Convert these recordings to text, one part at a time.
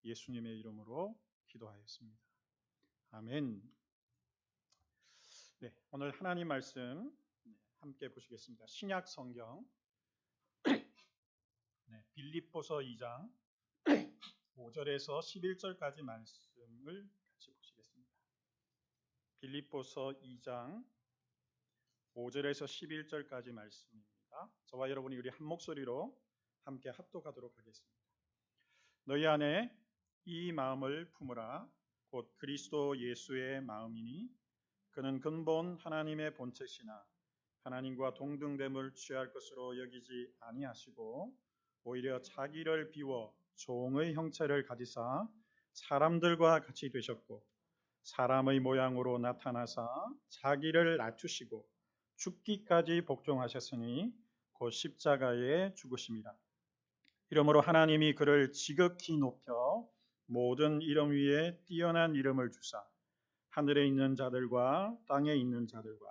예수님의 이름으로 기도하였습니다. 아멘. 네, 오늘 하나님 말씀 함께 보시겠습니다. 신약 성경 빌립보서 2장 5절에서 11절까지 말씀을 같이 보시겠습니다. 빌립보서 2장 5절에서 11절까지 말씀입니다. 저와 여러분이 우리 한 목소리로 함께 합독하도록 하겠습니다. 너희 안에 이 마음을 품으라. 곧 그리스도 예수의 마음이니 그는 근본 하나님의 본체시나 하나님과 동등됨을 취할 것으로 여기지 아니하시고 오히려 자기를 비워 종의 형체를 가지사 사람들과 같이 되셨고 사람의 모양으로 나타나사 자기를 낮추시고 죽기까지 복종하셨으니 곧 십자가에 죽으심이라. 이러므로 하나님이 그를 지극히 높여 모든 이름 위에 뛰어난 이름을 주사 하늘에 있는 자들과 땅에 있는 자들과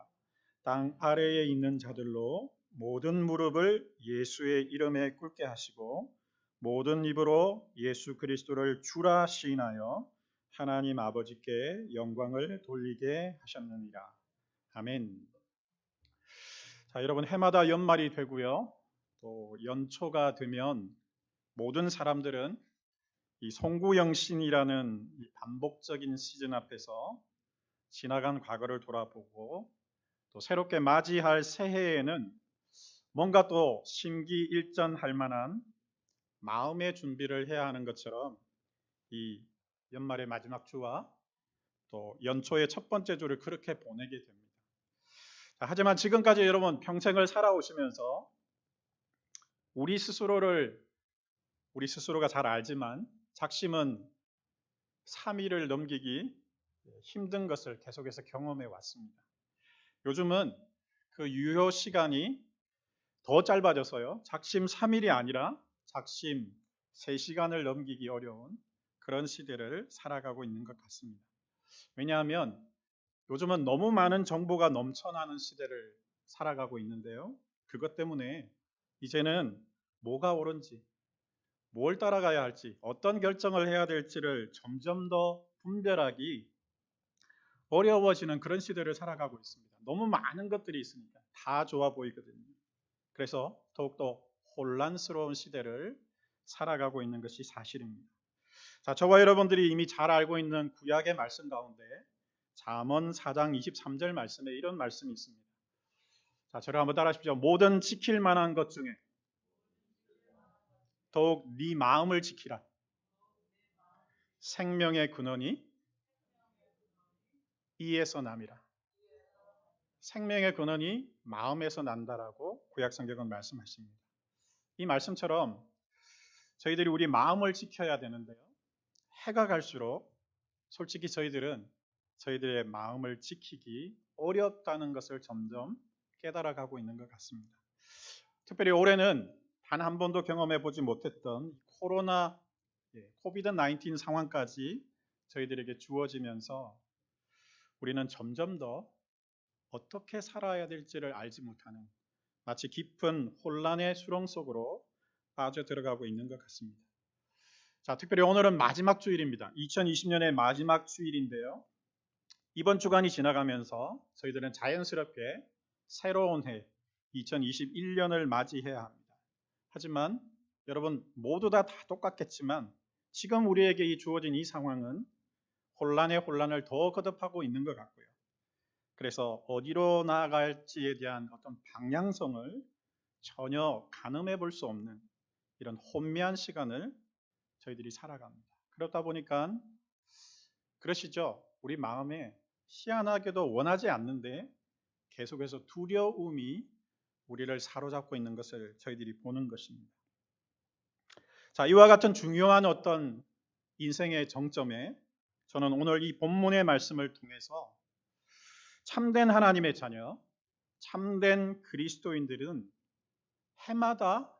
땅 아래에 있는 자들로 모든 무릎을 예수의 이름에 꿇게 하시고 모든 입으로 예수 그리스도를 주라 시인하여 하나님 아버지께 영광을 돌리게 하셨느니라. 아멘. 자, 여러분, 해마다 연말이 되고요. 또 연초가 되면 모든 사람들은 이 송구영신이라는 이 반복적인 시즌 앞에서 지나간 과거를 돌아보고 또 새롭게 맞이할 새해에는 뭔가 또 심기일전할 만한 마음의 준비를 해야 하는 것처럼 이 연말의 마지막 주와 또 연초의 첫 번째 주를 그렇게 보내게 됩니다. 자, 하지만 지금까지 여러분 평생을 살아오시면서 우리 스스로가 잘 알지만 작심은 3일을 넘기기 힘든 것을 계속해서 경험해 왔습니다. 요즘은 그 유효 시간이 더 짧아져서요. 작심 3일이 아니라 작심 3시간을 넘기기 어려운 그런 시대를 살아가고 있는 것 같습니다. 왜냐하면 요즘은 너무 많은 정보가 넘쳐나는 시대를 살아가고 있는데요. 그것 때문에 이제는 뭐가 옳은지, 뭘 따라가야 할지, 어떤 결정을 해야 될지를 점점 더 분별하기 어려워지는 그런 시대를 살아가고 있습니다. 너무 많은 것들이 있으니까 다 좋아 보이거든요. 그래서 더욱더 혼란스러운 시대를 살아가고 있는 것이 사실입니다. 자, 저와 여러분들이 이미 잘 알고 있는 구약의 말씀 가운데 잠언 4장 23절 말씀에 이런 말씀이 있습니다. 자, 저를 한번 따라하십시오. 모든 지킬 만한 것 중에 더욱 네 마음을 지키라. 생명의 근원이 이에서 남이라. 생명의 근원이 마음에서 난다라고 구약 성경은 말씀하십니다. 이 말씀처럼 저희들이 우리 마음을 지켜야 되는데요. 해가 갈수록 솔직히 저희들의 마음을 지키기 어렵다는 것을 점점 깨달아가고 있는 것 같습니다. 특별히 올해는 단 한 번도 경험해 보지 못했던 코로나 코비드-19 상황까지 저희들에게 주어지면서 우리는 점점 더 어떻게 살아야 될지를 알지 못하는 마치 깊은 혼란의 수렁 속으로 빠져들어가고 있는 것 같습니다. 자, 특별히 오늘은 마지막 주일입니다. 2020년의 마지막 주일인데요. 이번 주간이 지나가면서 저희들은 자연스럽게 새로운 해 2021년을 맞이해야 합니다. 하지만 여러분 모두 다 똑같겠지만 지금 우리에게 주어진 이 상황은 혼란의 혼란을 더 거듭하고 있는 것 같고요. 그래서 어디로 나아갈지에 대한 어떤 방향성을 전혀 가늠해 볼 수 없는 이런 혼미한 시간을 저희들이 살아갑니다. 그렇다 보니까 그러시죠. 우리 마음에 희한하게도 원하지 않는데 계속해서 두려움이 우리를 사로잡고 있는 것을 저희들이 보는 것입니다. 자, 이와 같은 중요한 어떤 인생의 정점에 저는 오늘 이 본문의 말씀을 통해서 참된 하나님의 자녀, 참된 그리스도인들은 해마다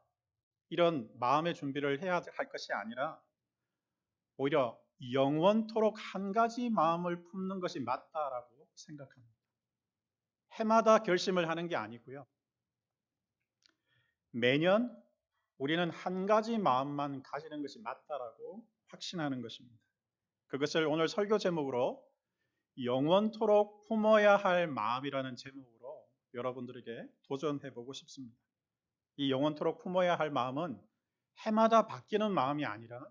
이런 마음의 준비를 해야 할 것이 아니라 오히려 영원토록 한 가지 마음을 품는 것이 맞다라고 생각합니다. 해마다 결심을 하는 게 아니고요. 매년 우리는 한 가지 마음만 가지는 것이 맞다라고 확신하는 것입니다. 그것을 오늘 설교 제목으로 영원토록 품어야 할 마음이라는 제목으로 여러분들에게 도전해 보고 싶습니다. 이 영원토록 품어야 할 마음은 해마다 바뀌는 마음이 아니라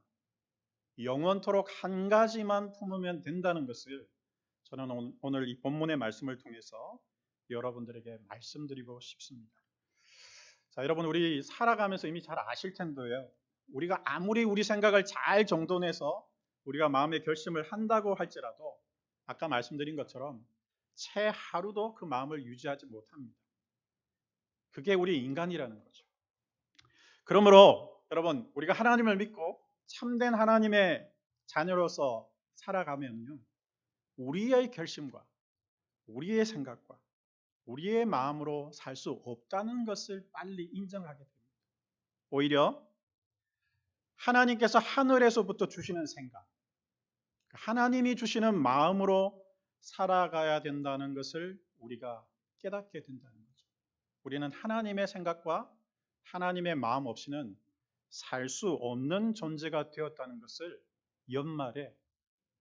영원토록 한 가지만 품으면 된다는 것을 저는 오늘 이 본문의 말씀을 통해서 여러분들에게 말씀드리고 싶습니다. 자, 여러분, 우리 살아가면서 이미 잘 아실 텐데요. 우리가 아무리 우리 생각을 잘 정돈해서 우리가 마음의 결심을 한다고 할지라도 아까 말씀드린 것처럼 채 하루도 그 마음을 유지하지 못합니다. 그게 우리 인간이라는 거죠. 그러므로 여러분, 우리가 하나님을 믿고 참된 하나님의 자녀로서 살아가면요, 우리의 결심과 우리의 생각과 우리의 마음으로 살 수 없다는 것을 빨리 인정하게 됩니다. 오히려 하나님께서 하늘에서부터 주시는 생각, 하나님이 주시는 마음으로 살아가야 된다는 것을 우리가 깨닫게 된다는 거죠. 우리는 하나님의 생각과 하나님의 마음 없이는 살 수 없는 존재가 되었다는 것을 연말에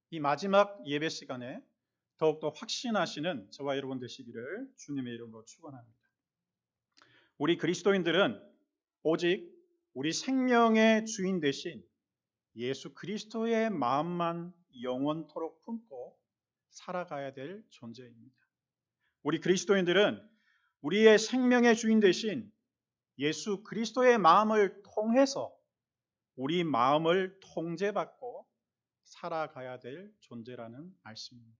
이 마지막 예배 시간에 더욱더 확신하시는 저와 여러분 되시기를 주님의 이름으로 축원합니다. 우리 그리스도인들은 오직 우리 생명의 주인 되신 예수 그리스도의 마음만 영원토록 품고 살아가야 될 존재입니다. 우리 그리스도인들은 우리의 생명의 주인 되신 예수 그리스도의 마음을 통해서 우리 마음을 통제받고 살아가야 될 존재라는 말씀입니다.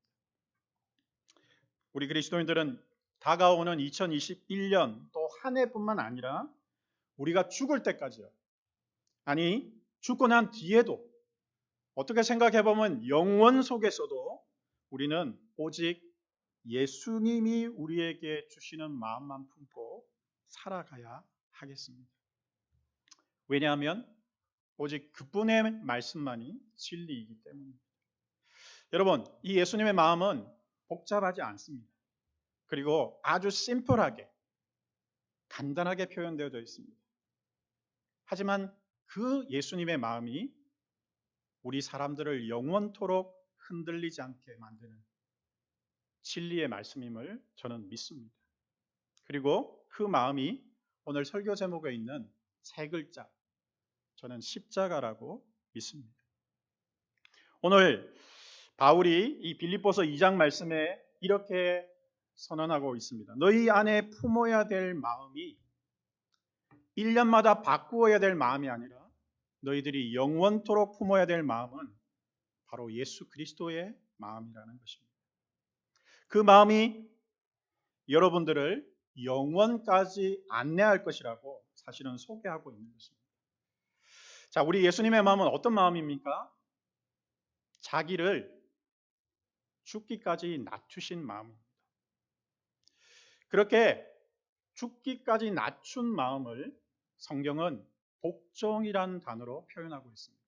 우리 그리스도인들은 다가오는 2021년 또 한 해뿐만 아니라 우리가 죽을 때까지요. 아니, 죽고 난 뒤에도 어떻게 생각해 보면 영원 속에서도 우리는 오직 예수님이 우리에게 주시는 마음만 품고 살아가야 하겠습니다. 왜냐하면 오직 그분의 말씀만이 진리이기 때문입니다. 여러분, 이 예수님의 마음은 복잡하지 않습니다. 그리고 아주 심플하게 간단하게 표현되어져 있습니다. 하지만 그 예수님의 마음이 우리 사람들을 영원토록 흔들리지 않게 만드는 진리의 말씀임을 저는 믿습니다. 그리고 그 마음이 오늘 설교 제목에 있는 세 글자, 저는 십자가라고 믿습니다. 오늘 바울이 이 빌립보서 2장 말씀에 이렇게 선언하고 있습니다. 너희 안에 품어야 될 마음이 1년마다 바꾸어야 될 마음이 아니라 너희들이 영원토록 품어야 될 마음은 바로 예수 그리스도의 마음이라는 것입니다. 그 마음이 여러분들을 영원까지 안내할 것이라고 사실은 소개하고 있는 것입니다. 자, 우리 예수님의 마음은 어떤 마음입니까? 자기를 죽기까지 낮추신 마음입니다. 그렇게 죽기까지 낮춘 마음을 성경은 복종이라는 단어로 표현하고 있습니다.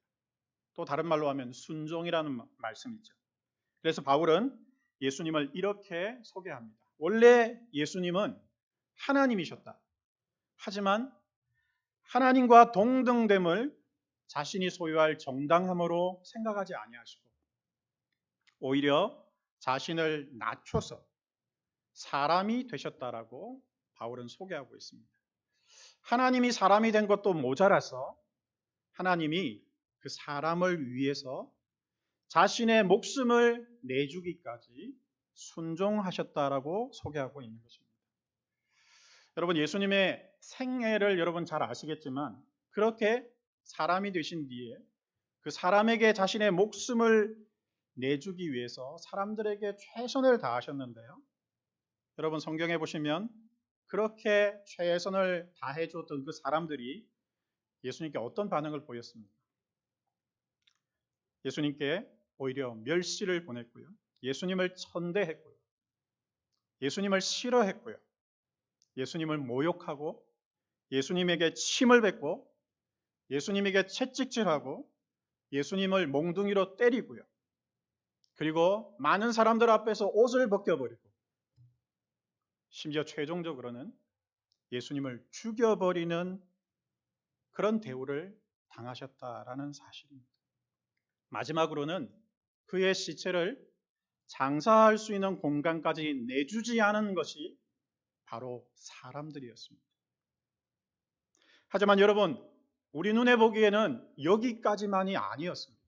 또 다른 말로 하면 순종이라는 말씀이죠. 그래서 바울은 예수님을 이렇게 소개합니다. 원래 예수님은 하나님이셨다. 하지만 하나님과 동등됨을 자신이 소유할 정당함으로 생각하지 아니하시고 오히려 자신을 낮춰서 사람이 되셨다라고 바울은 소개하고 있습니다. 하나님이 사람이 된 것도 모자라서 하나님이 그 사람을 위해서 자신의 목숨을 내주기까지 순종하셨다라고 소개하고 있는 것입니다. 여러분, 예수님의 생애를 여러분 잘 아시겠지만 그렇게 사람이 되신 뒤에 그 사람에게 자신의 목숨을 내주기 위해서 사람들에게 최선을 다하셨는데요. 여러분, 성경에 보시면 그렇게 최선을 다해줬던 그 사람들이 예수님께 어떤 반응을 보였습니까? 예수님께 오히려 멸시를 보냈고요. 예수님을 천대했고요. 예수님을 싫어했고요. 예수님을 모욕하고 예수님에게 침을 뱉고 예수님에게 채찍질하고 예수님을 몽둥이로 때리고요. 그리고 많은 사람들 앞에서 옷을 벗겨버리고 심지어 최종적으로는 예수님을 죽여버리는 그런 대우를 당하셨다라는 사실입니다. 마지막으로는 그의 시체를 장사할 수 있는 공간까지 내주지 않은 것이 바로 사람들이었습니다. 하지만 여러분, 우리 눈에 보기에는 여기까지만이 아니었습니다.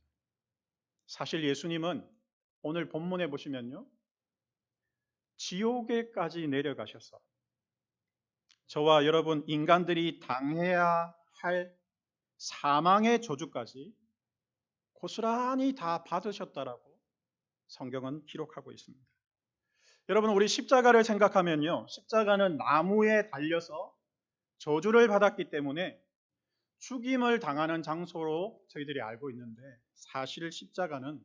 사실 예수님은 오늘 본문에 보시면요, 지옥에까지 내려가셔서 저와 여러분 인간들이 당해야 할 사망의 저주까지 고스란히 다 받으셨다라고 성경은 기록하고 있습니다. 여러분, 우리 십자가를 생각하면요, 십자가는 나무에 달려서 저주를 받았기 때문에 죽임을 당하는 장소로 저희들이 알고 있는데, 사실 십자가는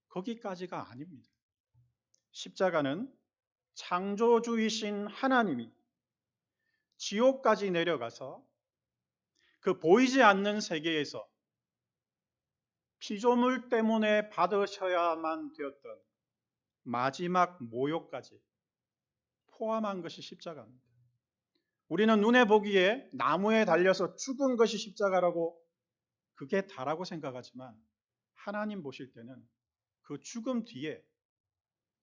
거기까지가 아닙니다. 십자가는 창조주이신 하나님이 지옥까지 내려가서 그 보이지 않는 세계에서 피조물 때문에 받으셔야만 되었던 마지막 모욕까지 포함한 것이 십자가입니다. 우리는 눈에 보기에 나무에 달려서 죽은 것이 십자가라고 그게 다라고 생각하지만, 하나님 보실 때는 그 죽음 뒤에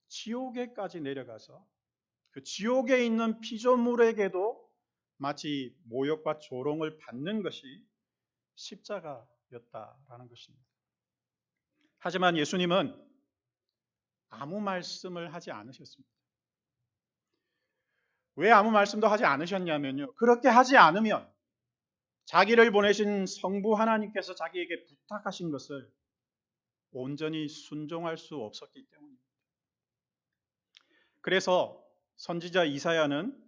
지옥에까지 내려가서 그 지옥에 있는 피조물에게도 마치 모욕과 조롱을 받는 것이 십자가였다라는 것입니다. 하지만 예수님은 아무 말씀을 하지 않으셨습니다. 왜 아무 말씀도 하지 않으셨냐면요, 그렇게 하지 않으면 자기를 보내신 성부 하나님께서 자기에게 부탁하신 것을 온전히 순종할 수 없었기 때문입니다. 그래서 선지자 이사야는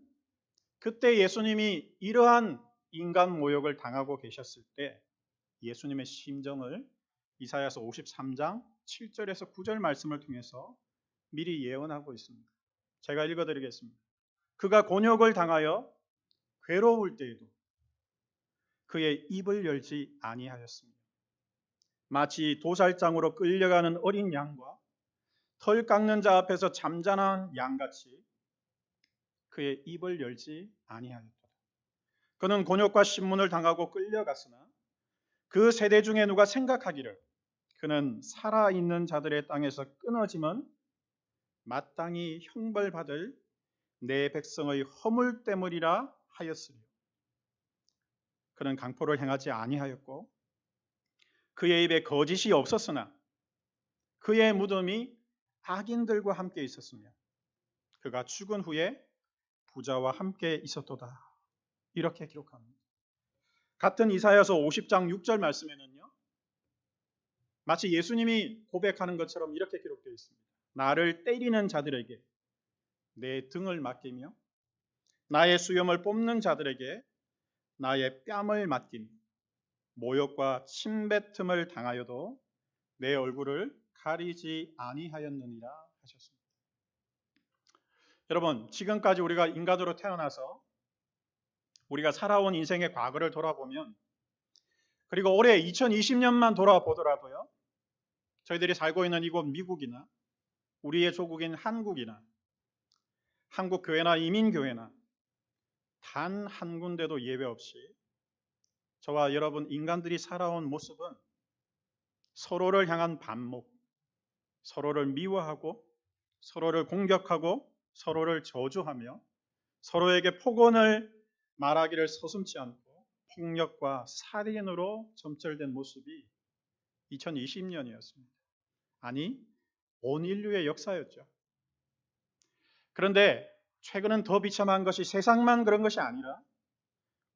그때 예수님이 이러한 인간 모욕을 당하고 계셨을 때 예수님의 심정을 이사야서 53장 7절에서 9절 말씀을 통해서 미리 예언하고 있습니다. 제가 읽어드리겠습니다. 그가 곤욕을 당하여 괴로울 때에도 그의 입을 열지 아니하였습니다. 마치 도살장으로 끌려가는 어린 양과 털 깎는 자 앞에서 잠잠한 양같이 그의 입을 열지 아니하였다. 그는 곤욕과 신문을 당하고 끌려갔으나 그 세대 중에 누가 생각하기를 그는 살아있는 자들의 땅에서 끊어지면 마땅히 형벌받을 내 백성의 허물 때문이라 하였으리요. 그는 강포를 행하지 아니하였고 그의 입에 거짓이 없었으나 그의 무덤이 악인들과 함께 있었으며 그가 죽은 후에 부자와 함께 있었도다. 이렇게 기록합니다. 같은 이사야서 50장 6절 말씀에는요, 마치 예수님이 고백하는 것처럼 이렇게 기록되어 있습니다. 나를 때리는 자들에게 내 등을 맡기며 나의 수염을 뽑는 자들에게 나의 뺨을 맡기며 모욕과 침뱉음을 당하여도 내 얼굴을 가리지 아니하였느니라 하셨습니다. 여러분, 지금까지 우리가 인간으로 태어나서 우리가 살아온 인생의 과거를 돌아보면, 그리고 올해 2020년만 돌아보더라도요, 저희들이 살고 있는 이곳 미국이나 우리의 조국인 한국이나 한국교회나 이민교회나 단 한 군데도 예외 없이 저와 여러분 인간들이 살아온 모습은 서로를 향한 반목, 서로를 미워하고 서로를 공격하고 서로를 저주하며 서로에게 폭언을 말하기를 서슴지 않고 폭력과 살인으로 점철된 모습이 2020년이었습니다. 아니, 온 인류의 역사였죠. 그런데 최근은 더 비참한 것이 세상만 그런 것이 아니라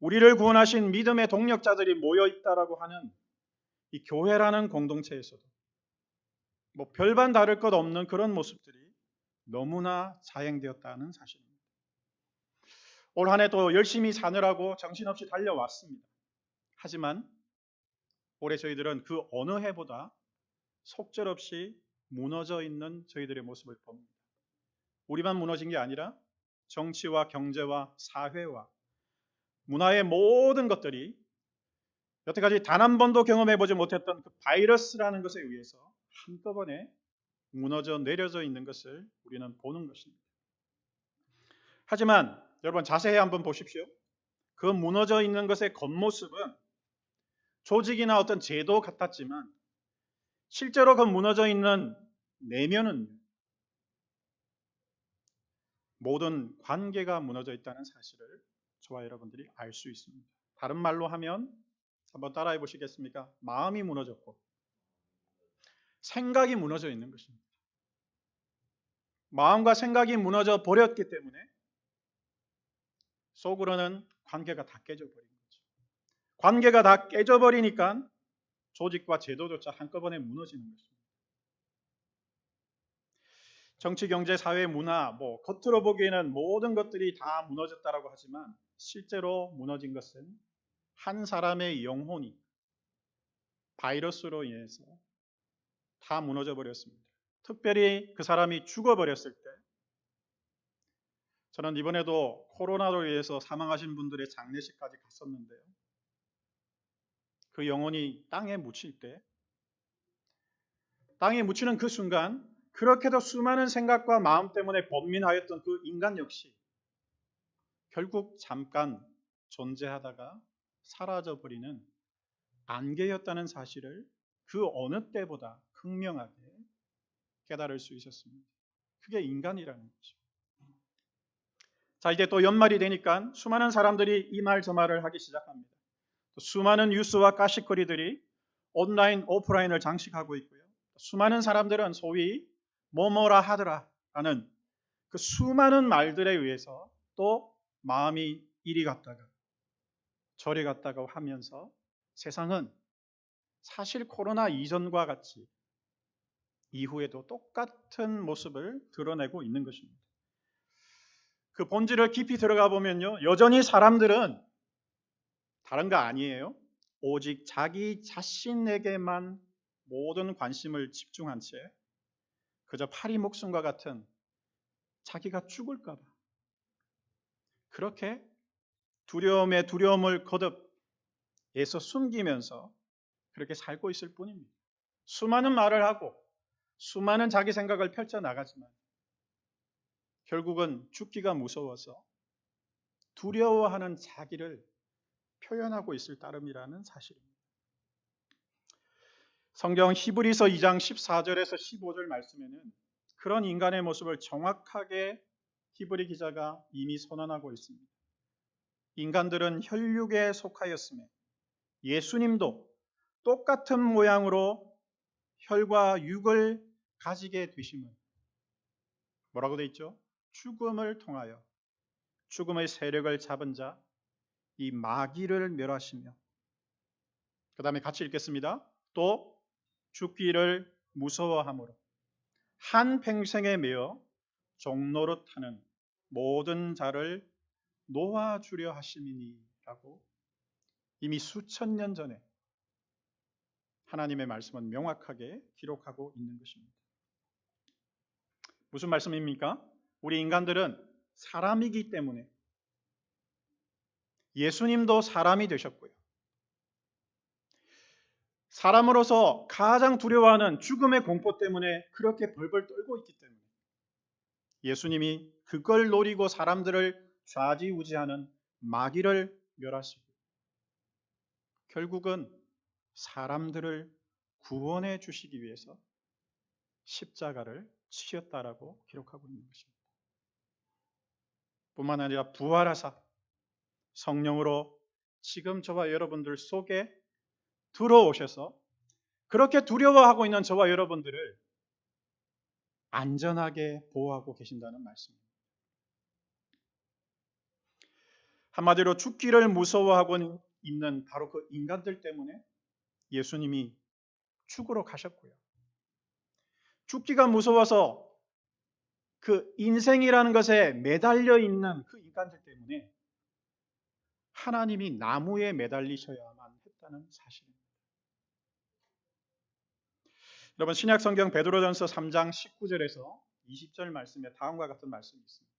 우리를 구원하신 믿음의 동력자들이 모여 있다라고 하는 이 교회라는 공동체에서도 뭐 별반 다를 것 없는 그런 모습들이 너무나 자행되었다는 사실입니다. 올 한 해도 열심히 사느라고 정신없이 달려왔습니다. 하지만 올해 저희들은 그 어느 해보다 속절없이 무너져 있는 저희들의 모습을 봅니다. 우리만 무너진 게 아니라 정치와 경제와 사회와 문화의 모든 것들이 여태까지 단 한 번도 경험해보지 못했던 그 바이러스라는 것에 의해서 한꺼번에 무너져 내려져 있는 것을 우리는 보는 것입니다. 하지만 여러분 자세히 한번 보십시오. 그 무너져 있는 것의 겉모습은 조직이나 어떤 제도 같았지만 실제로 그 무너져 있는 내면은 모든 관계가 무너져 있다는 사실을 저와 여러분들이 알 수 있습니다. 다른 말로 하면 한번 따라해 보시겠습니까? 마음이 무너졌고 생각이 무너져 있는 것입니다. 마음과 생각이 무너져 버렸기 때문에 속으로는 관계가 다 깨져버린 거죠. 관계가 다 깨져버리니까 조직과 제도조차 한꺼번에 무너지는 것입니다. 정치, 경제, 사회, 문화, 겉으로 보기에는 모든 것들이 다 무너졌다라고 하지만 실제로 무너진 것은 한 사람의 영혼이 바이러스로 인해서 다 무너져 버렸습니다. 특별히 그 사람이 죽어버렸을 때, 저는 이번에도 코로나로 인해서 사망하신 분들의 장례식까지 갔었는데요. 그 영혼이 땅에 묻힐 때, 땅에 묻히는 그 순간 그렇게도 수많은 생각과 마음 때문에 번민하였던 그 인간 역시 결국 잠깐 존재하다가 사라져버리는 안개였다는 사실을 그 어느 때보다 극명하게 깨달을 수 있었습니다. 그게 인간이라는 거죠. 자, 이제 또 연말이 되니까 수많은 사람들이 이 말 저 말을 하기 시작합니다. 수많은 뉴스와 가십거리들이 온라인, 오프라인을 장식하고 있고요. 수많은 사람들은 소위 뭐뭐라 하더라 라는 그 수많은 말들에 의해서 또 마음이 이리 갔다가 저리 갔다가 하면서 세상은 사실 코로나 이전과 같이 이후에도 똑같은 모습을 드러내고 있는 것입니다. 그 본질을 깊이 들어가 보면요, 여전히 사람들은 다른 거 아니에요. 오직 자기 자신에게만 모든 관심을 집중한 채 그저 파리 목숨과 같은 자기가 죽을까 봐 그렇게 두려움에 두려움을 거듭 애써 숨기면서 그렇게 살고 있을 뿐입니다. 수많은 말을 하고 수많은 자기 생각을 펼쳐나가지만 결국은 죽기가 무서워서 두려워하는 자기를 표현하고 있을 따름이라는 사실입니다. 성경 히브리서 2장 14절에서 15절 말씀에는 그런 인간의 모습을 정확하게 히브리 기자가 이미 선언하고 있습니다. 인간들은 혈육에 속하였으며 예수님도 똑같은 모양으로 혈과 육을 가지게 되심은 뭐라고 돼 있죠? 죽음을 통하여 죽음의 세력을 잡은 자 이 마귀를 멸하시며, 그 다음에 같이 읽겠습니다. 또 죽기를 무서워함으로 한 평생에 매어 종노릇하는 모든 자를 놓아주려 하심이니라고 이미 수천 년 전에 하나님의 말씀은 명확하게 기록하고 있는 것입니다. 무슨 말씀입니까? 우리 인간들은 사람이기 때문에 예수님도 사람이 되셨고요. 사람으로서 가장 두려워하는 죽음의 공포 때문에 그렇게 벌벌 떨고 있기 때문에 예수님이 그걸 노리고 사람들을 좌지우지하는 마귀를 멸하시고 결국은 사람들을 구원해 주시기 위해서 십자가를 치셨다라고 기록하고 있는 것입니다. 뿐만 아니라 부활하사 성령으로 지금 저와 여러분들 속에 들어오셔서 그렇게 두려워하고 있는 저와 여러분들을 안전하게 보호하고 계신다는 말씀입니다. 한마디로 죽기를 무서워하고 있는 바로 그 인간들 때문에 예수님이 죽으러 가셨고요. 죽기가 무서워서 그 인생이라는 것에 매달려 있는 그 인간들 때문에 하나님이 나무에 매달리셔야만 했다는 사실입니다. 여러분, 신약성경 베드로전서 3장 19절에서 20절 말씀에 다음과 같은 말씀이 있습니다.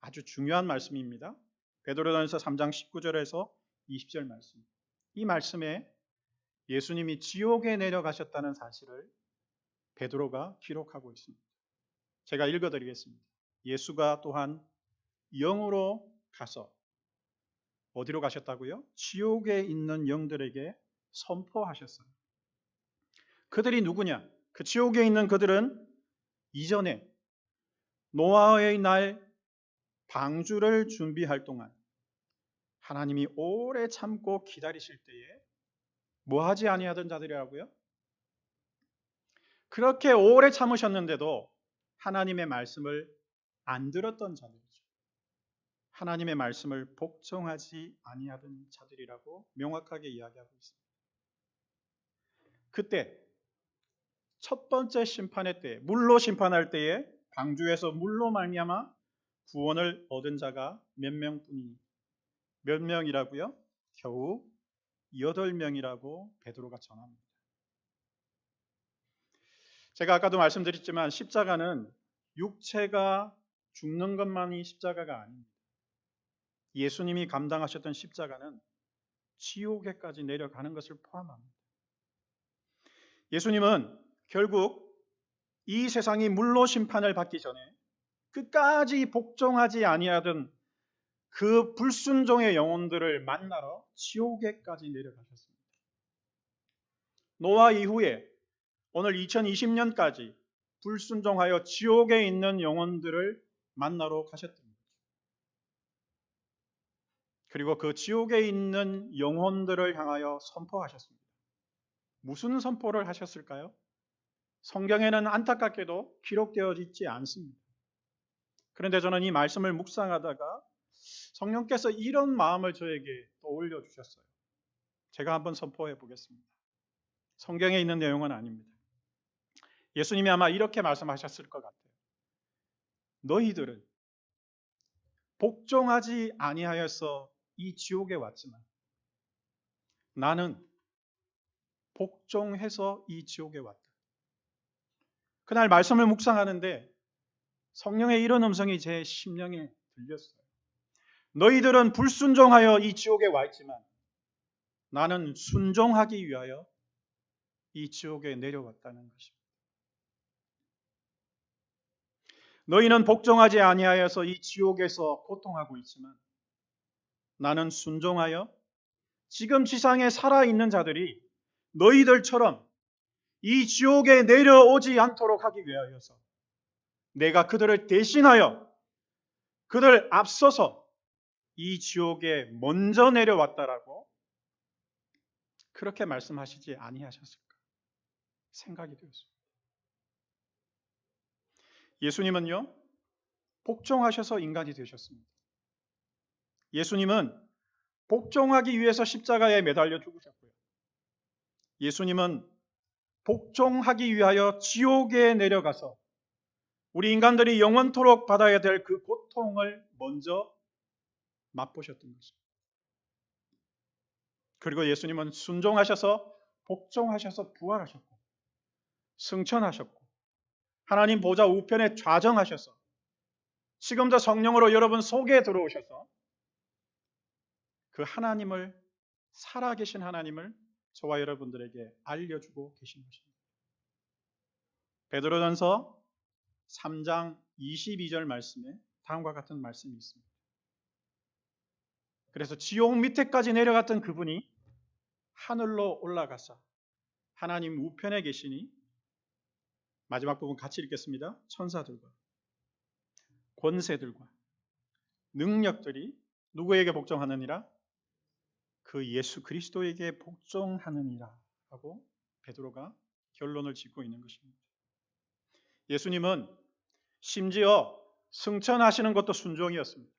아주 중요한 말씀입니다. 베드로전서 3장 19절에서 20절 말씀. 이 말씀에 예수님이 지옥에 내려가셨다는 사실을 베드로가 기록하고 있습니다. 제가 읽어드리겠습니다. 예수가 또한 영으로 가서 어디로 가셨다고요? 지옥에 있는 영들에게 선포하셨어요. 그들이 누구냐? 그 지옥에 있는 그들은 이전에 노아의 날 방주를 준비할 동안 하나님이 오래 참고 기다리실 때에 뭐하지 아니하던 자들이라고요? 그렇게 오래 참으셨는데도 하나님의 말씀을 안 들었던 자들이죠. 하나님의 말씀을 복종하지 아니하던 자들이라고 명확하게 이야기하고 있습니다. 그때 첫 번째 심판의 때, 물로 심판할 때에 방주에서 물로 말미암아 구원을 얻은 자가 몇 명뿐이니 몇 명이라고요? 겨우 8명이라고 베드로가 전합니다. 제가 아까도 말씀드렸지만 십자가는 육체가 죽는 것만이 십자가가 아닙니다. 예수님이 감당하셨던 십자가는 지옥에까지 내려가는 것을 포함합니다. 예수님은 결국 이 세상이 물로 심판을 받기 전에 끝까지 복종하지 아니하던 그 불순종의 영혼들을 만나러 지옥에까지 내려가셨습니다. 노아 이후에 오늘 2020년까지 불순종하여 지옥에 있는 영혼들을 만나러 가셨던 거죠. 그리고 그 지옥에 있는 영혼들을 향하여 선포하셨습니다. 무슨 선포를 하셨을까요? 성경에는 안타깝게도 기록되어 있지 않습니다. 그런데 저는 이 말씀을 묵상하다가 성령께서 이런 마음을 저에게 떠올려 주셨어요. 제가 한번 선포해 보겠습니다. 성경에 있는 내용은 아닙니다. 예수님이 아마 이렇게 말씀하셨을 것 같아요. 너희들은 복종하지 아니하여서 이 지옥에 왔지만 나는 복종해서 이 지옥에 왔다. 그날 말씀을 묵상하는데 성령의 이런 음성이 제 심령에 들렸어요. 너희들은 불순종하여 이 지옥에 와 있지만 나는 순종하기 위하여 이 지옥에 내려왔다는 것입니다. 너희는 복종하지 아니하여서 이 지옥에서 고통하고 있지만 나는 순종하여 지금 지상에 살아있는 자들이 너희들처럼 이 지옥에 내려오지 않도록 하기 위하여서 내가 그들을 대신하여 그들 앞서서 이 지옥에 먼저 내려왔다라고 그렇게 말씀하시지 아니하셨을까 생각이 되었습니다. 예수님은요, 복종하셔서 인간이 되셨습니다. 예수님은 복종하기 위해서 십자가에 매달려 죽으셨고요. 예수님은 복종하기 위하여 지옥에 내려가서 우리 인간들이 영원토록 받아야 될 그 고통을 먼저 맛보셨던 것입니다. 그리고 예수님은 순종하셔서 복종하셔서 부활하셨고 승천하셨고 하나님 보좌 우편에 좌정하셔서 지금도 성령으로 여러분 속에 들어오셔서 그 하나님을 살아계신 하나님을 저와 여러분들에게 알려주고 계신 것입니다. 베드로전서 3장 22절 말씀에 다음과 같은 말씀이 있습니다. 그래서 지옥 밑에까지 내려갔던 그분이 하늘로 올라가사 하나님 우편에 계시니 마지막 부분 같이 읽겠습니다. 천사들과 권세들과 능력들이 누구에게 복종하느니라? 그 예수 그리스도에게 복종하느니라 하고 베드로가 결론을 짓고 있는 것입니다. 예수님은 심지어 승천하시는 것도 순종이었습니다.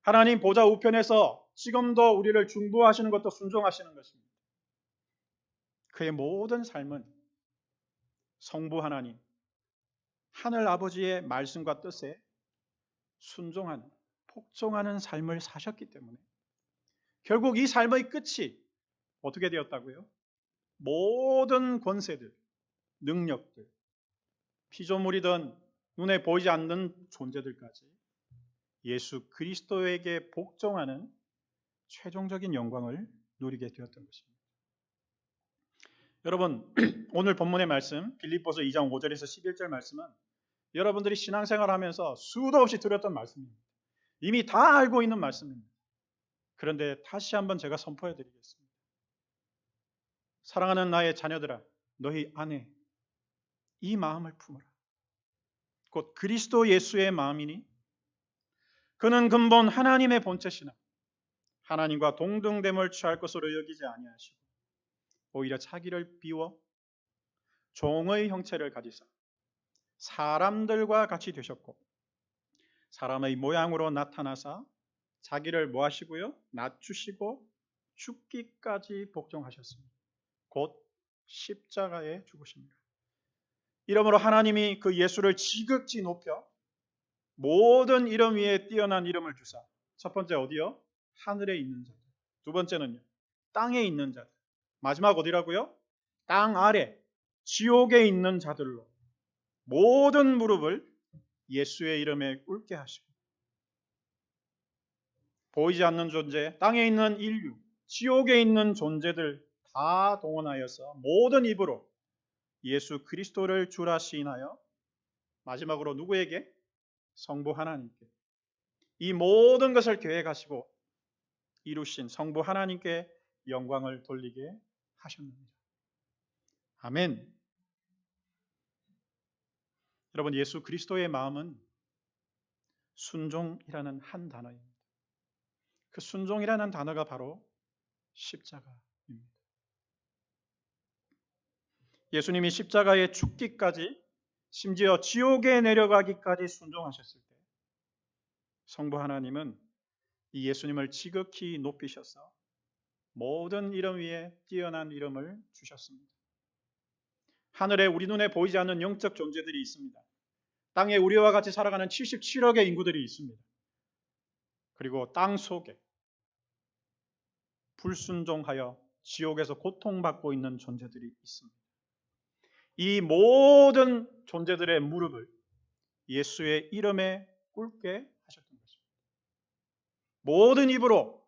하나님 보좌 우편에서 지금도 우리를 중보하시는 것도 순종하시는 것입니다. 그의 모든 삶은 성부 하나님, 하늘 아버지의 말씀과 뜻에 순종하는, 복종하는 삶을 사셨기 때문에 결국 이 삶의 끝이 어떻게 되었다고요? 모든 권세들, 능력들, 피조물이든 눈에 보이지 않는 존재들까지 예수 그리스도에게 복종하는 최종적인 영광을 누리게 되었던 것입니다. 여러분, 오늘 본문의 말씀 빌립보서 2장 5절에서 11절 말씀은 여러분들이 신앙생활하면서 수도 없이 들었던 말씀입니다. 이미 다 알고 있는 말씀입니다. 그런데 다시 한번 제가 선포해 드리겠습니다. 사랑하는 나의 자녀들아, 너희 안에 이 마음을 품어라. 곧 그리스도 예수의 마음이니 그는 근본 하나님의 본체시나 하나님과 동등됨을 취할 것으로 여기지 아니하시고 오히려 자기를 비워 종의 형체를 가지사 사람들과 같이 되셨고 사람의 모양으로 나타나사 자기를 뭐 하시고요? 낮추시고 죽기까지 복종하셨습니다. 곧 십자가에 죽으십니다. 이러므로 하나님이 그 예수를 지극히 높여 모든 이름 위에 뛰어난 이름을 주사 첫 번째 어디요? 하늘에 있는 자들. 두 번째는요? 땅에 있는 자들. 마지막 어디라고요? 땅 아래 지옥에 있는 자들로 모든 무릎을 예수의 이름에 꿇게 하시고 보이지 않는 존재, 땅에 있는 인류, 지옥에 있는 존재들 다 동원하여서 모든 입으로 예수 그리스도를 주라 시인하여 마지막으로 누구에게? 성부 하나님께 이 모든 것을 계획하시고 이루신 성부 하나님께 영광을 돌리게 하셨습니다. 아멘. 여러분, 예수 그리스도의 마음은 순종이라는 한 단어입니다. 그 순종이라는 단어가 바로 십자가입니다. 예수님이 십자가에 죽기까지 심지어 지옥에 내려가기까지 순종하셨을 때 성부 하나님은 이 예수님을 지극히 높이셔서 모든 이름 위에 뛰어난 이름을 주셨습니다. 하늘에 우리 눈에 보이지 않는 영적 존재들이 있습니다. 땅에 우리와 같이 살아가는 77억의 인구들이 있습니다. 그리고 땅 속에 불순종하여 지옥에서 고통받고 있는 존재들이 있습니다. 이 모든 존재들의 무릎을 예수의 이름에 꿇게 하셨던 것입니다. 모든 입으로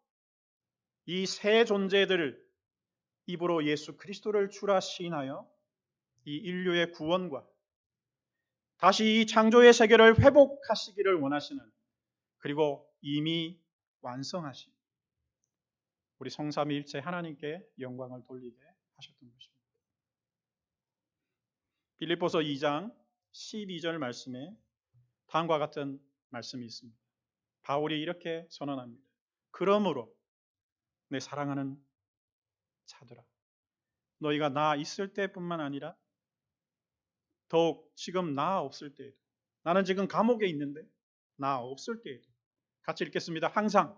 이 세 존재들을 입으로 예수 그리스도를 주라 시인하여 이 인류의 구원과 다시 이 창조의 세계를 회복하시기를 원하시는 그리고 이미 완성하신 우리 성삼위일체 하나님께 영광을 돌리게 하셨던 것입니다. 빌립보서 2장 12절 말씀에 다음과 같은 말씀이 있습니다. 바울이 이렇게 선언합니다. 그러므로 내 사랑하는 자들아 너희가 나 있을 때뿐만 아니라 더욱 지금 나 없을 때에도 나는 지금 감옥에 있는데 나 없을 때에도 같이 읽겠습니다. 항상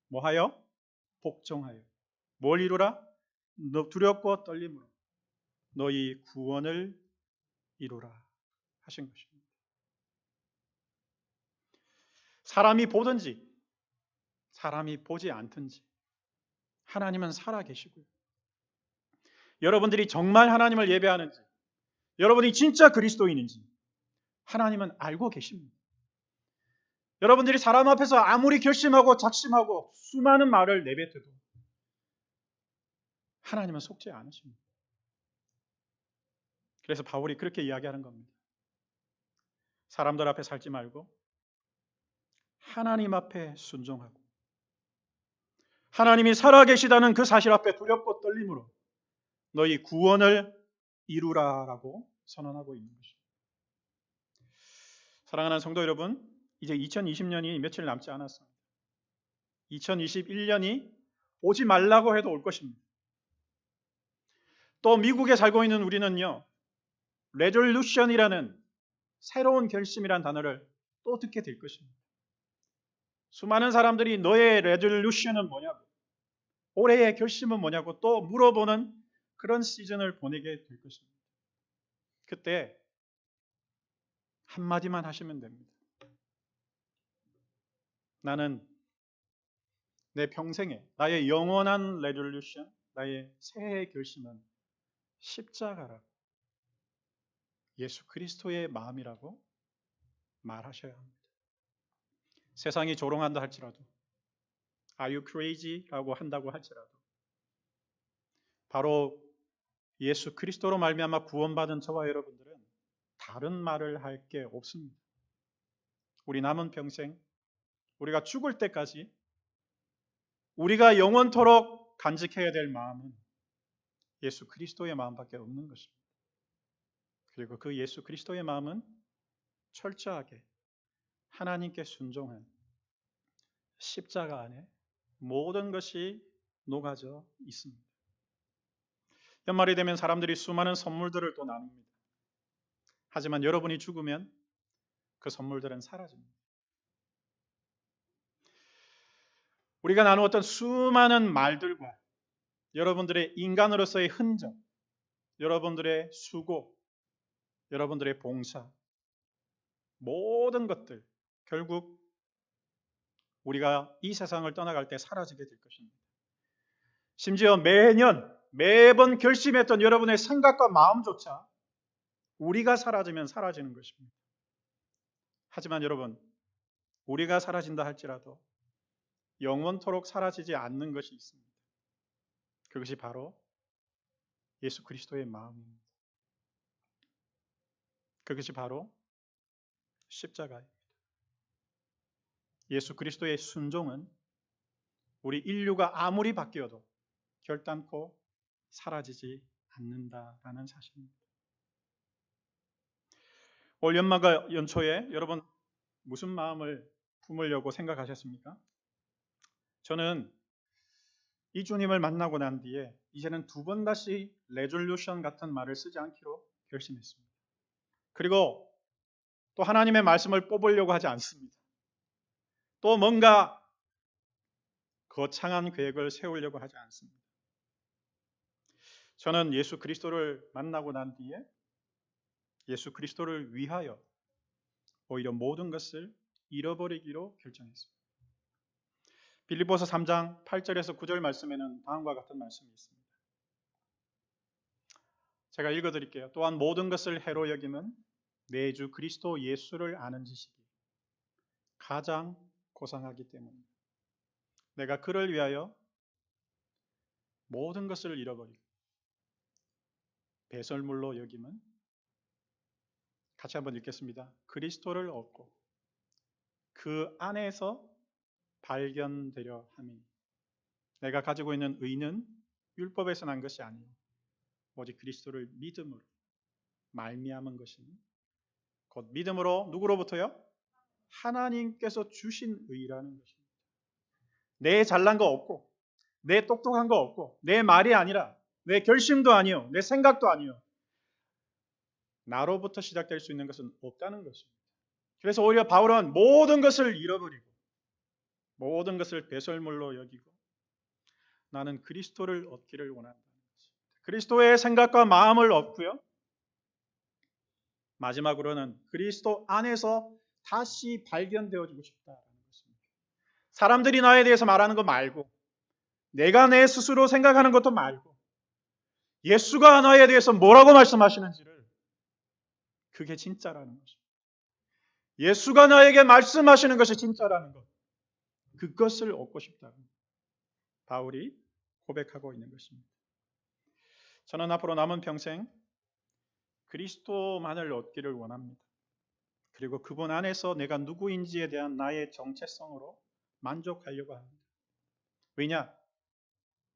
뭐하여? 복종하여 뭘 이루라? 두렵고 떨림으로 너희 구원을 이루라 하신 것입니다. 사람이 보든지 사람이 보지 않든지 하나님은 살아계시고요. 여러분들이 정말 하나님을 예배하는지 여러분이 진짜 그리스도인인지 하나님은 알고 계십니다. 여러분들이 사람 앞에서 아무리 결심하고 작심하고 수많은 말을 내뱉어도 하나님은 속지 않으십니다. 그래서 바울이 그렇게 이야기하는 겁니다. 사람들 앞에 살지 말고 하나님 앞에 순종하고 하나님이 살아계시다는 그 사실 앞에 두렵고 떨림으로 너희 구원을 이루라라고 선언하고 있는 것입니다. 사랑하는 성도 여러분, 이제 2020년이 며칠 남지 않았습니다. 2021년이 오지 말라고 해도 올 것입니다. 또 미국에 살고 있는 우리는요, 레졸루션이라는 새로운 결심이라는 단어를 또 듣게 될 것입니다. 수많은 사람들이 너의 레졸루션은 뭐냐고, 올해의 결심은 뭐냐고 또 물어보는 그런 시즌을 보내게 될 것입니다. 그때 한마디만 하시면 됩니다. 나는 내 평생에 나의 영원한 레졸루션, 나의 새해의 결심은 십자가라고 예수 그리스도의 마음이라고 말하셔야 합니다. 세상이 조롱한다 할지라도 Are you crazy? 라고 한다고 할지라도 바로 예수 그리스도로 말미암아 구원받은 저와 여러분들은 다른 말을 할 게 없습니다. 우리 남은 평생 우리가 죽을 때까지 우리가 영원토록 간직해야 될 마음은 예수 그리스도의 마음밖에 없는 것입니다. 그리고 그 예수 그리스도의 마음은 철저하게 하나님께 순종한 십자가 안에 모든 것이 녹아져 있습니다. 연말이 되면 사람들이 수많은 선물들을 또 나눕니다. 하지만 여러분이 죽으면 그 선물들은 사라집니다. 우리가 나누었던 수많은 말들과 여러분들의 인간으로서의 흔적, 여러분들의 수고, 여러분들의 봉사, 모든 것들 결국 우리가 이 세상을 떠나갈 때 사라지게 될 것입니다. 심지어 매번 결심했던 여러분의 생각과 마음조차 우리가 사라지면 사라지는 것입니다. 하지만 여러분, 우리가 사라진다 할지라도 영원토록 사라지지 않는 것이 있습니다. 그것이 바로 예수 그리스도의 마음입니다. 그것이 바로 십자가입니다. 예수 그리스도의 순종은 우리 인류가 아무리 바뀌어도 결단코 사라지지 않는다라는 사실입니다. 올 연말과 연초에 여러분 무슨 마음을 품으려고 생각하셨습니까? 저는 이 주님을 만나고 난 뒤에 이제는 두 번 다시 레졸루션 같은 말을 쓰지 않기로 결심했습니다. 그리고 또 하나님의 말씀을 뽑으려고 하지 않습니다. 또 뭔가 거창한 계획을 세우려고 하지 않습니다. 저는 예수 그리스도를 만나고 난 뒤에 예수 그리스도를 위하여 오히려 모든 것을 잃어버리기로 결정했습니다. 빌립보서 3장 8절에서 9절 말씀에는 다음과 같은 말씀이 있습니다. 제가 읽어드릴게요. 또한 모든 것을 해로 여김은 내 주 그리스도 예수를 아는 지식이 가장 고상하기 때문입니다. 내가 그를 위하여 모든 것을 잃어버리고 배설물로 여김은 같이 한번 읽겠습니다. 그리스도를 얻고 그 안에서 발견되려 함이니 내가 가지고 있는 의는 율법에서 난 것이 아니요 오직 그리스도를 믿음으로 말미암은 것이니 곧 믿음으로 누구로부터요? 하나님께서 주신 의라는 것입니다. 내 잘난 거 없고 내 똑똑한 거 없고 내 말이 아니라 내 결심도 아니요 내 생각도 아니요 나로부터 시작될 수 있는 것은 없다는 것입니다. 그래서 오히려 바울은 모든 것을 잃어버리고 모든 것을 배설물로 여기고 나는 그리스도를 얻기를 원한다는 것입니다. 그리스도의 생각과 마음을 얻고요. 마지막으로는 그리스도 안에서 다시 발견되어지고 싶다는 것입니다. 사람들이 나에 대해서 말하는 거 말고 내가 내 스스로 생각하는 것도 말고 예수가 나에 대해서 뭐라고 말씀하시는지를 그게 진짜라는 것입니다. 예수가 나에게 말씀하시는 것이 진짜라는 것. 그것을 얻고 싶다고 바울이 고백하고 있는 것입니다. 저는 앞으로 남은 평생 그리스도만을 얻기를 원합니다. 그리고 그분 안에서 내가 누구인지에 대한 나의 정체성으로 만족하려고 합니다. 왜냐?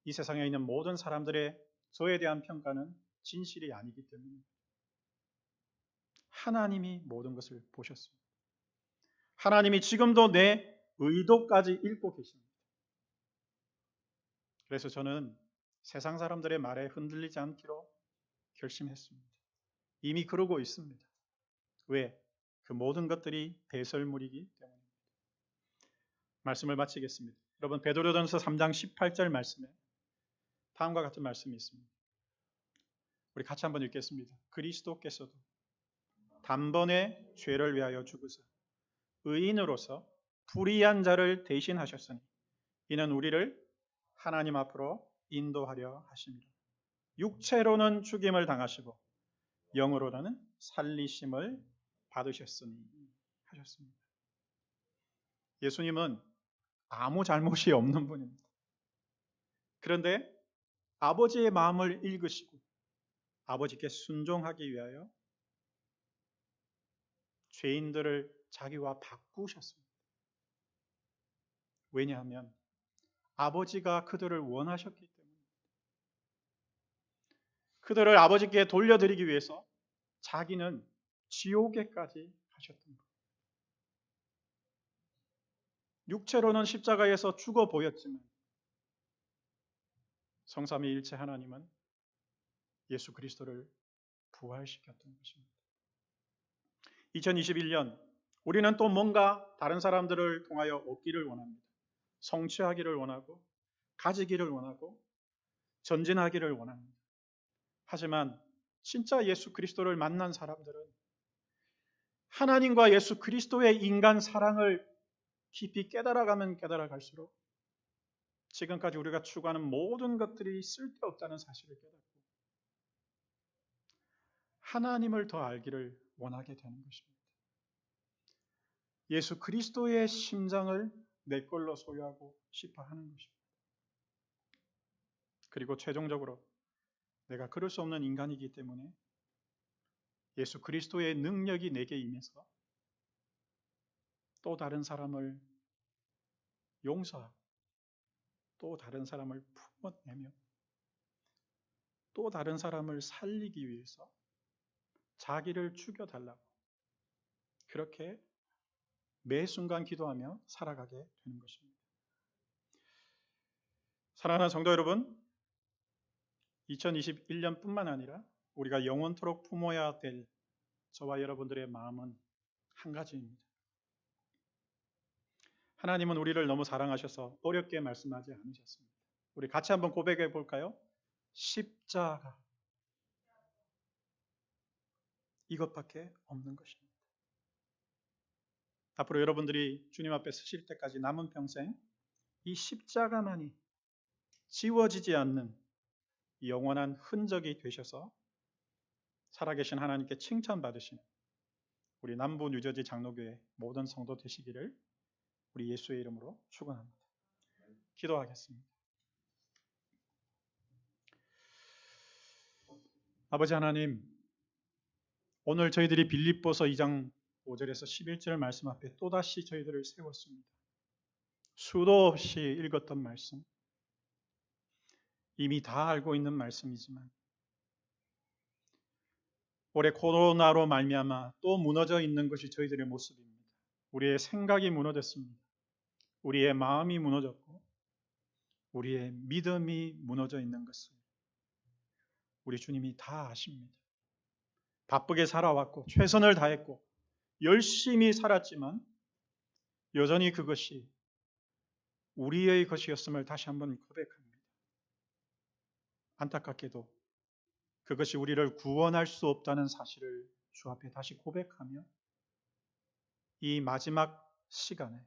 이 세상에 있는 모든 사람들의 저에 대한 평가는 진실이 아니기 때문입니다. 하나님이 모든 것을 보셨습니다. 하나님이 지금도 내 의도까지 읽고 계십니다. 그래서 저는 세상 사람들의 말에 흔들리지 않기로 결심했습니다. 이미 그러고 있습니다. 왜? 그 모든 것들이 배설물이기 때문입니다. 말씀을 마치겠습니다. 여러분 베드로전서 3장 18절 말씀에 다음과 같은 말씀이 있습니다. 우리 같이 한번 읽겠습니다. 그리스도께서도 단번에 죄를 위하여 죽으사 의인으로서 불의한 자를 대신하셨으니 이는 우리를 하나님 앞으로 인도하려 하심이라. 육체로는 죽임을 당하시고 영으로는 살리심을 받으셨으니 하셨습니다. 예수님은 아무 잘못이 없는 분입니다. 그런데 아버지의 마음을 읽으시고 아버지께 순종하기 위하여 죄인들을 자기와 바꾸셨습니다. 왜냐하면 아버지가 그들을 원하셨기 때문입니다. 그들을 아버지께 돌려드리기 위해서 자기는 지옥에까지 가셨던 거예요. 육체로는 십자가에서 죽어 보였지만 성삼위일체 하나님은 예수 그리스도를 부활시켰던 것입니다. 2021년 우리는 또 뭔가 다른 사람들을 통하여 얻기를 원합니다. 성취하기를 원하고 가지기를 원하고 전진하기를 원합니다. 하지만 진짜 예수 그리스도를 만난 사람들은 하나님과 예수 그리스도의 인간 사랑을 깊이 깨달아가면 깨달아갈수록 지금까지 우리가 추구하는 모든 것들이 쓸데없다는 사실을 깨닫고 하나님을 더 알기를 원하게 되는 것입니다. 예수 그리스도의 심장을 내 걸로 소유하고 싶어 하는 것입니다. 그리고 최종적으로 내가 그럴 수 없는 인간이기 때문에 예수 그리스도의 능력이 내게 임해서 또 다른 사람을 용서하고 또 다른 사람을 품어내며 또 다른 사람을 살리기 위해서 자기를 죽여달라고 그렇게 매 순간 기도하며 살아가게 되는 것입니다. 사랑하는 성도 여러분, 2021년뿐만 아니라 우리가 영원토록 품어야 될 저와 여러분들의 마음은 한 가지입니다. 하나님은 우리를 너무 사랑하셔서 어렵게 말씀하지 않으셨습니다. 우리 같이 한번 고백해 볼까요? 십자가. 이것밖에 없는 것입니다. 앞으로 여러분들이 주님 앞에 서실 때까지 남은 평생 이 십자가만이 지워지지 않는 영원한 흔적이 되셔서 살아계신 하나님께 칭찬받으시는 우리 남부 뉴저지 장로교회 모든 성도 되시기를 우리 예수의 이름으로 축원합니다. 기도하겠습니다. 아버지 하나님, 오늘 저희들이 빌립보서 2장 5절에서 11절 말씀 앞에 또다시 저희들을 세웠습니다. 수도 없이 읽었던 말씀, 이미 다 알고 있는 말씀이지만 올해 코로나로 말미암아 또 무너져 있는 것이 저희들의 모습입니다. 우리의 생각이 무너졌습니다. 우리의 마음이 무너졌고 우리의 믿음이 무너져 있는 것을 우리 주님이 다 아십니다. 바쁘게 살아왔고 최선을 다했고 열심히 살았지만 여전히 그것이 우리의 것이었음을 다시 한번 고백합니다. 안타깝게도 그것이 우리를 구원할 수 없다는 사실을 주 앞에 다시 고백하며 이 마지막 시간에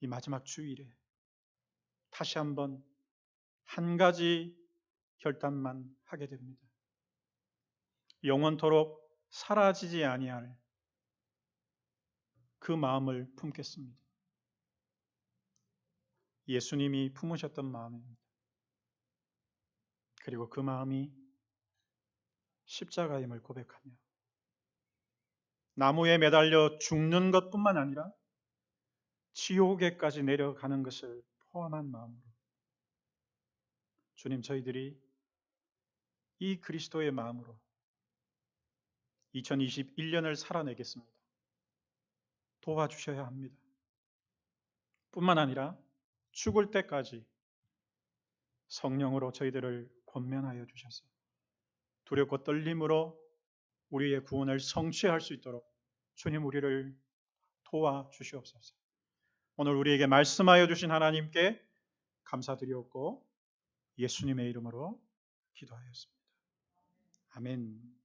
이 마지막 주일에 다시 한번 한 가지 결단만 하게 됩니다. 영원토록 사라지지 아니할 그 마음을 품겠습니다. 예수님이 품으셨던 마음입니다. 그리고 그 마음이 십자가임을 고백하며 나무에 매달려 죽는 것뿐만 아니라 지옥에까지 내려가는 것을 포함한 마음으로 주님, 저희들이 이 그리스도의 마음으로 2021년을 살아내겠습니다. 도와주셔야 합니다. 뿐만 아니라 죽을 때까지 성령으로 저희들을 권면하여 주셔서 두렵고 떨림으로 우리의 구원을 성취할 수 있도록 주님 우리를 도와주시옵소서. 오늘 우리에게 말씀하여 주신 하나님께 감사드리옵고 예수님의 이름으로 기도하였습니다. 아멘.